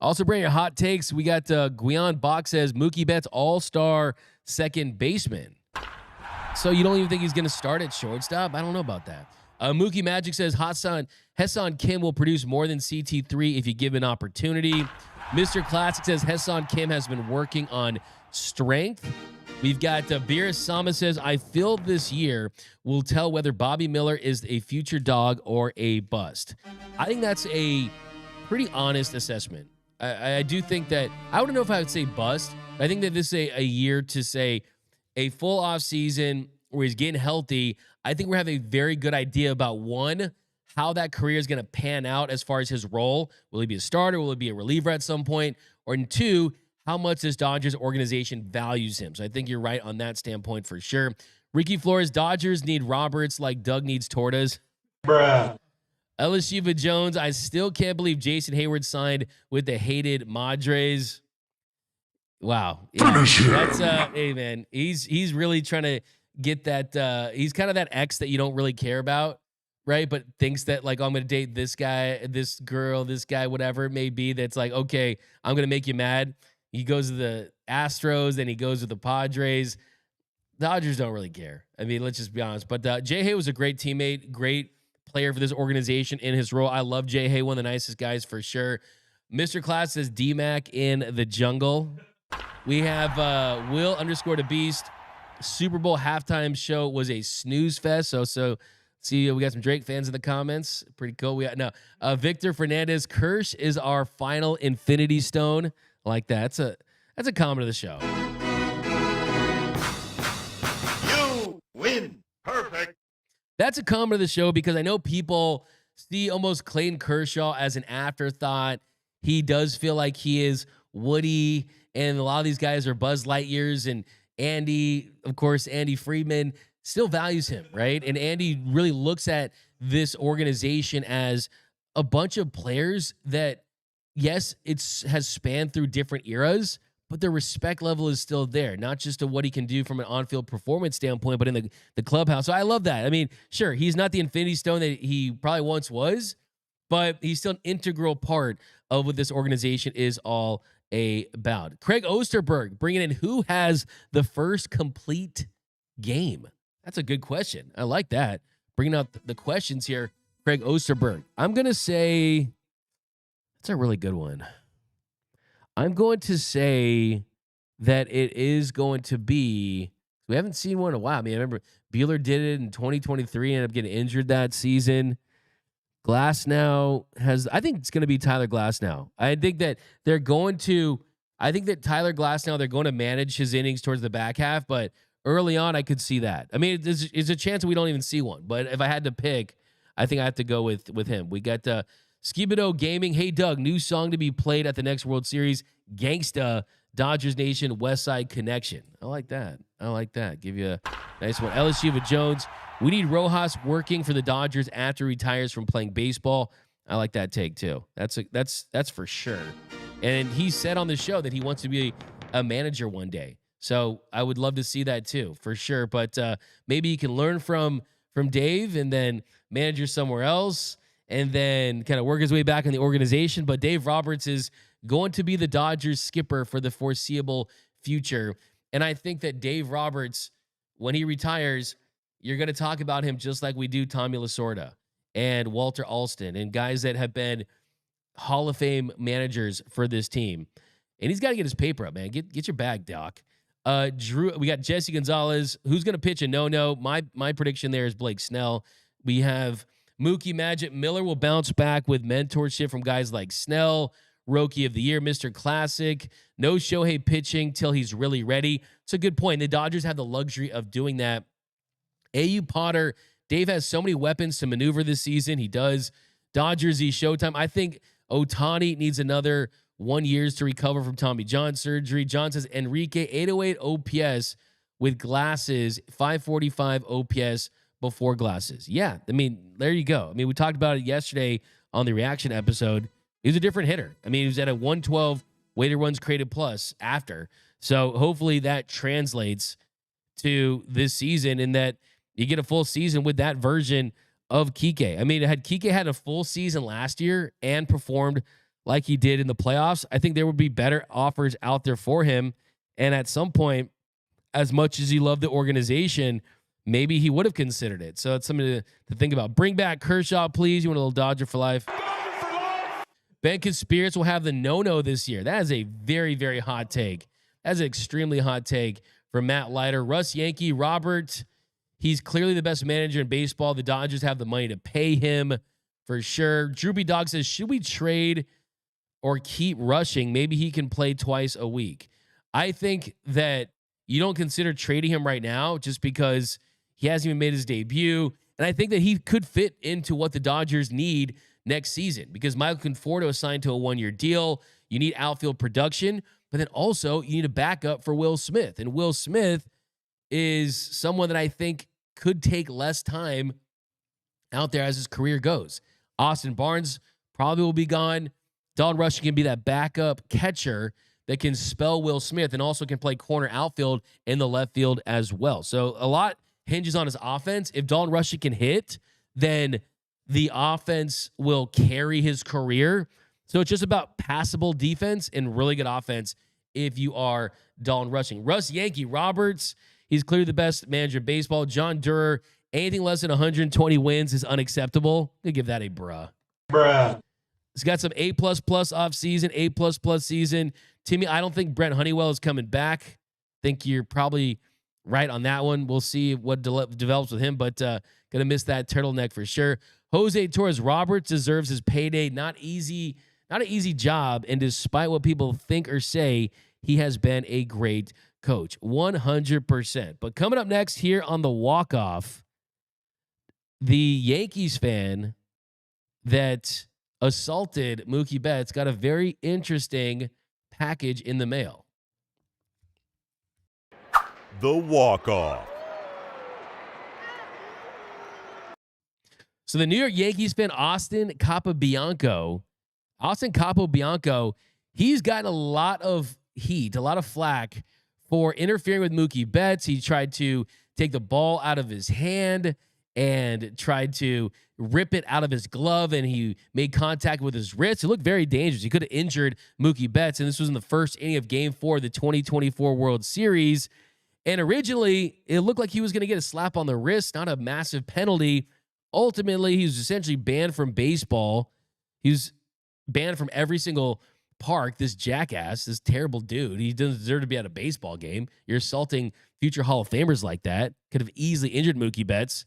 Also, bring your hot takes. We got Guion Bach says Mookie Betts all-star second baseman. So you don't even think he's going to start at shortstop? I don't know about that. Mookie Magic says Hassan Kim will produce more than CT3 if you give an opportunity. Mr. Classic says Hassan Kim has been working on strength. We've got Beer Sama says, I feel this year will tell whether Bobby Miller is a future dog or a bust. I think that's a pretty honest assessment. I do think that, I wouldn't know if I would say bust, but I think that this is a year to say a full off season where he's getting healthy. I think we're having a very good idea about, one, how that career is going to pan out as far as his role. Will he be a starter? Will he be a reliever at some point? Or two, how much this Dodgers organization values him. So I think you're right on that standpoint for sure. Ricky Flores, Dodgers need Roberts like Doug needs Tortas. Bruh. Elishiva Jones, I still can't believe Jason Hayward signed with the hated Madres. Wow. Yeah, that's hey man, he's really trying to get that he's kind of that ex that you don't really care about, right? But thinks that like, oh, I'm gonna date this guy, this girl, this guy, whatever it may be, that's like, okay, I'm gonna make you mad. He goes to the Astros, then he goes to the Padres. Dodgers don't really care. I mean, let's just be honest. But Jay Hay was a great teammate, great player for this organization in his role. I love Jay Hay, one of the nicest guys for sure. Mr. Class says DMAC in the jungle. We have Will _ the Beast. Super Bowl halftime show was a snooze fest. So see, we got some Drake fans in the comments. Pretty cool. We got Victor Fernandez. Kirsch is our final Infinity Stone. I like that. That's a comment of the show. You win. Perfect. That's a comment of the show because I know people see almost Clayton Kershaw as an afterthought. He does feel like he is Woody, and a lot of these guys are Buzz Lightyears, and Andy, of course, Andy Friedman still values him, right? And Andy really looks at this organization as a bunch of players that, yes, has spanned through different eras, but the respect level is still there, not just to what he can do from an on-field performance standpoint, but in the clubhouse. So I love that. I mean, sure, he's not the Infinity Stone that he probably once was, but he's still an integral part of what this organization is all about. Craig Osterberg bringing in who has the first complete game. That's a good question. I like that. Bringing out the questions here, Craig Osterberg. I'm going to say that's a really good one. I'm going to say that it is going to be, we haven't seen one in a while. I mean, I remember Buehler did it in 2023, ended up getting injured that season. Glasnow I think it's going to be Tyler Glasnow. I think that Tyler Glasnow, they're going to manage his innings towards the back half, but early on, I could see that. I mean, there's a chance we don't even see one, but if I had to pick, I think I have to go with him. We got Skibido Gaming. Hey, Doug, new song to be played at the next World Series. Gangsta, Dodgers Nation, West Side Connection. I like that. I like that. Give you a nice one. LSU with Jones. We need Rojas working for the Dodgers after he retires from playing baseball. I like that take too. That's for sure. And he said on the show that he wants to be a manager one day. So I would love to see that too, for sure. But maybe he can learn from Dave and then manager somewhere else and then kind of work his way back in the organization. But Dave Roberts is going to be the Dodgers skipper for the foreseeable future. And I think that Dave Roberts, when he retires, you're going to talk about him just like we do Tommy Lasorda and Walter Alston and guys that have been Hall of Fame managers for this team. And he's got to get his paper up, man. Get your bag, Doc. Drew, we got Jesse Gonzalez, who's going to pitch a no-no. My prediction there is Blake Snell. We have Mookie Magic Miller will bounce back with mentorship from guys like Snell, Rookie of the Year, Mr. Classic. No Shohei pitching till he's really ready. It's a good point. The Dodgers have the luxury of doing that. A.U. Potter, Dave has so many weapons to maneuver this season. He does. Dodgers, Showtime. I think Ohtani needs another 1 year to recover from Tommy John surgery. John says Enrique, 808 OPS with glasses, 545 OPS before glasses. Yeah, I mean, there you go. I mean, we talked about it yesterday on the reaction episode. He was a different hitter. I mean, he was at a 112 weighted runs created plus after. So hopefully that translates to this season and that you get a full season with that version of Kiké. I mean, had Kiké had a full season last year and performed like he did in the playoffs, I think there would be better offers out there for him. And at some point, as much as he loved the organization, maybe he would have considered it. So it's something to think about. Bring back Kershaw, please. You want a little Dodger for life? Ben Conspiracy will have the no-no this year. That is a very, very hot take. That's an extremely hot take from Matt Leiter. Russ Yankee, Robert, he's clearly the best manager in baseball. The Dodgers have the money to pay him for sure. Droopy Dog says, should we trade or keep rushing? Maybe he can play twice a week. I think that you don't consider trading him right now just because he hasn't even made his debut. And I think that he could fit into what the Dodgers need next season because Michael Conforto is signed to a 1 year deal. You need outfield production, but then also you need a backup for Will Smith. And Will Smith is someone that I think could take less time out there as his career goes. Austin Barnes probably will be gone. Dalton Rushing can be that backup catcher that can spell Will Smith and also can play corner outfield in the left field as well. So a lot hinges on his offense. If Dalton Rushing can hit, then the offense will carry his career. So it's just about passable defense and really good offense if you are Dalton Rushing. Russ Yankee Roberts, he's clearly the best manager in baseball. John Durer, anything less than 120 wins is unacceptable. They give that a bruh. He's got some A++ off season, A++ season. Timmy, I don't think Brent Honeywell is coming back. Think you're probably right on that one. We'll see what develops with him, but gonna miss that turtleneck for sure. Jose Torres Roberts deserves his payday. Not an easy job, and despite what people think or say, he has been a great coach, 100%. But coming up next here on the walk-off, the Yankees fan that assaulted Mookie Betts got a very interesting package in the mail. The walk-off. So the New York Yankees fan, Austin Capobianco, he's gotten a lot of heat, a lot of flack for interfering with Mookie Betts. He tried to take the ball out of his hand and tried to rip it out of his glove, and he made contact with his wrist. It looked very dangerous. He could have injured Mookie Betts, and this was in the first inning of Game 4 of the 2024 World Series. And originally, it looked like he was going to get a slap on the wrist, not a massive penalty. Ultimately, he was essentially banned from baseball. He was banned from every single park. This jackass, this terrible dude, he doesn't deserve to be at a baseball game. You're assaulting future Hall of Famers like that. Could have easily injured Mookie Betts.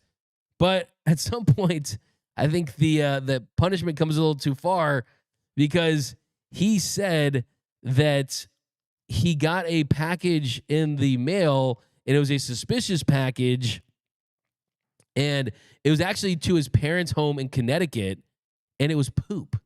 But at some point, I think the punishment comes a little too far because he said that he got a package in the mail, and it was a suspicious package, and it was actually to his parents' home in Connecticut, and it was poop.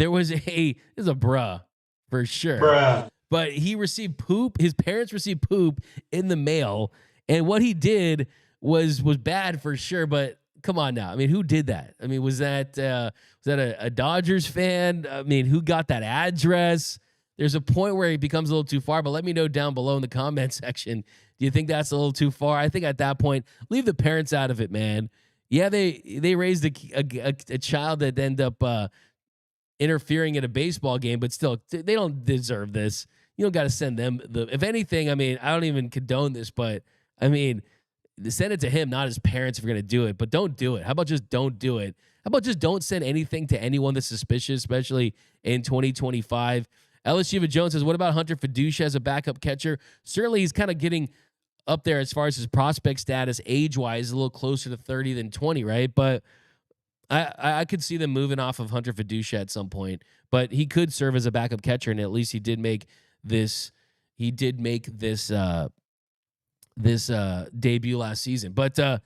There was this is a bruh for sure. But he received poop. His parents received poop in the mail, and what he did was bad for sure. But come on now, I mean, who did that? I mean, was that a Dodgers fan? I mean, who got that address? There's a point where it becomes a little too far, but let me know down below in the comment section. Do you think that's a little too far? I think at that point, leave the parents out of it, man. Yeah, they raised a child that ended up interfering in a baseball game, but still, they don't deserve this. You don't got to send them if anything, I mean, I don't even condone this, but I mean, send it to him, not his parents if you're going to do it, but don't do it. How about just don't do it? How about just don't send anything to anyone that's suspicious, especially in 2025? LSU Jones says, what about Hunter Fiducia as a backup catcher? Certainly he's kind of getting up there as far as his prospect status age-wise, a little closer to 30 than 20, right? But I could see them moving off of Hunter Fiducia at some point, but he could serve as a backup catcher, and at least he did make this debut last season. But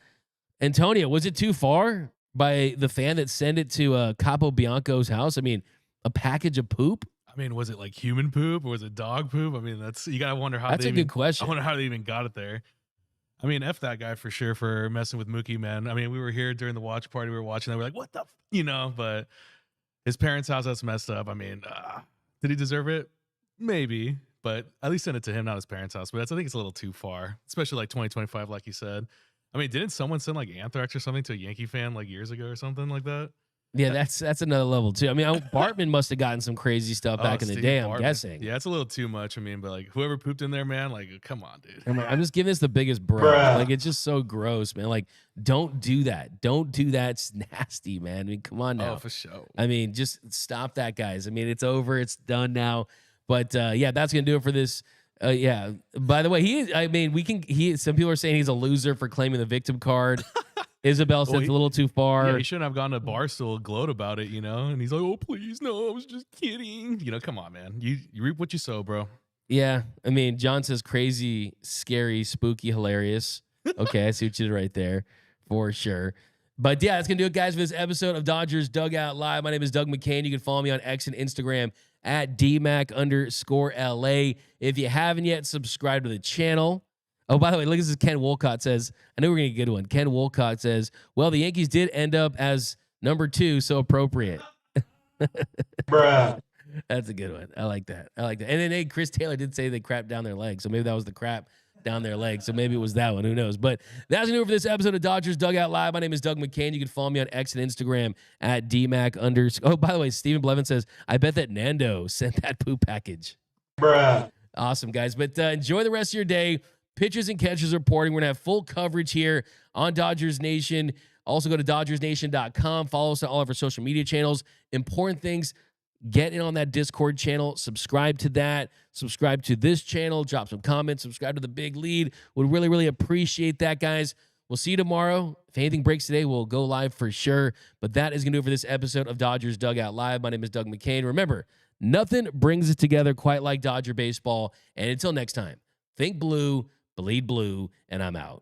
Antonio, was it too far by the fan that sent it to Capo Bianco's house? I mean, a package of poop? I mean, was it like human poop or was it dog poop? I mean, you gotta wonder how. That's a good question. I wonder how they even got it there. I mean, F that guy for sure for messing with Mookie, man. I mean, we were here during the watch party. We were watching that. We're like, what the, but his parents' house, that's messed up. I mean, did he deserve it? Maybe, but at least send it to him, not his parents' house. But I think it's a little too far, especially like 2025, like you said. I mean, didn't someone send like anthrax or something to a Yankee fan like years ago or something like that? Yeah, that's another level too. I mean, Bartman must have gotten some crazy stuff back in the day, I'm guessing. Yeah, it's a little too much. I mean, but like whoever pooped in there, man, like come on, dude. I'm just giving this the biggest bro. Like it's just so gross, man. Like don't do that. Don't do that. It's nasty, man. I mean, come on now. Oh, for sure. I mean, just stop that, guys. I mean, it's over. It's done now. But yeah, that's gonna do it for this. Yeah. By the way, some people are saying he's a loser for claiming the victim card. Isabel said it's a little too far. Yeah, he shouldn't have gone to Barstool gloat about it, and he's like, oh, please, no, I was just kidding. Come on, man. You reap what you sow, bro. Yeah, I mean, John says crazy, scary, spooky, hilarious. Okay, I see what you did right there, for sure. But yeah, that's going to do it, guys, for this episode of Dodgers Dugout Live. My name is Doug McKain. You can follow me on X and Instagram at DMAC_LA. If you haven't yet, subscribe to the channel. Oh, by the way, look at this. Ken Wolcott says, I knew we were going to get a good one. Ken Wolcott says, well, the Yankees did end up as number 2, so appropriate. Bruh. That's a good one. I like that. And then, hey, Chris Taylor did say they crapped down their legs, so maybe that was the crap down their legs. So maybe it was that one. Who knows? But that's going to do it for this episode of Dodgers Dugout Live. My name is Doug McKain. You can follow me on X and Instagram at DMAC_. Oh, by the way, Stephen Blevin says, I bet that Nando sent that poop package. Bruh. Awesome, guys. But enjoy the rest of your day. Pitchers and catchers reporting. We're going to have full coverage here on Dodgers Nation. Also, go to dodgersnation.com. Follow us on all of our social media channels. Important things, get in on that Discord channel. Subscribe to that. Subscribe to this channel. Drop some comments. Subscribe to the Big Lead. Would really, really appreciate that, guys. We'll see you tomorrow. If anything breaks today, we'll go live for sure. But that is going to do it for this episode of Dodgers Dugout Live. My name is Doug McKain. Remember, nothing brings it together quite like Dodger baseball. And until next time, think blue, bleed blue, and I'm out.